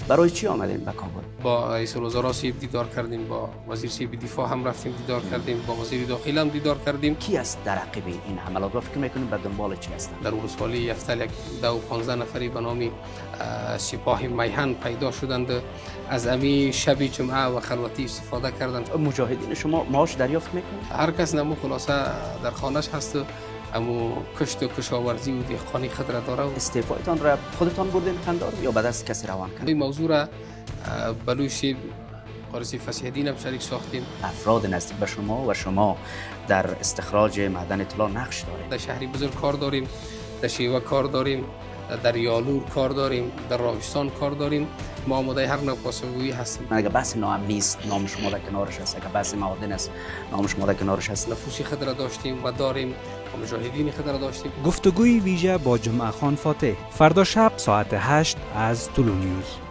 برای چی آمدین به کابل؟ با رئیس الوزراء سیب دیدار کردیم، با وزیر سیب دفاع هم رفتیم دیدار کردیم، با وزیر داخله هم دیدار کردیم. کی است در عقب این حملات و فکر میکنیم به دنبال چی هستند؟ در ولسوالی یفتل یک 15 نفری به نام سپاه میهن پیدا شدند، از امی شب جمعه و خلوتی استفاده کردند. مجاهدین شما معاش دریافت میکنند؟ هر کس نمو خلاصه در خانهش هست، امو کشت و کشاورزی و دهقانی خود را داره. استعفایتان را خودتان بردین قندار یا به دست کسی روان کردین؟ این موضوع را بلوی سیب قارسی فصیح‌الدین هم شریک ساختیم. افراد نزدیک به شما و شما در استخراج معدن طلا نقش دارید. در شهری بزرگ کار داریم، در شیوه کار داریم، در یالور کار داریم، در راوستان کار داریم. ما آماده هر نوع پاسخگویی هستیم. اگر بحث ناامنی است نام شما در کنارش است، اگر بحث معادن است نام شما در کنارش است. نفوسی خود را داشتیم و داریم و مجاهدین خود را داشتیم. گفتگوی ویژه با جمعه خان فاتح فردا شب ساعت 8 از طلوع نیوز.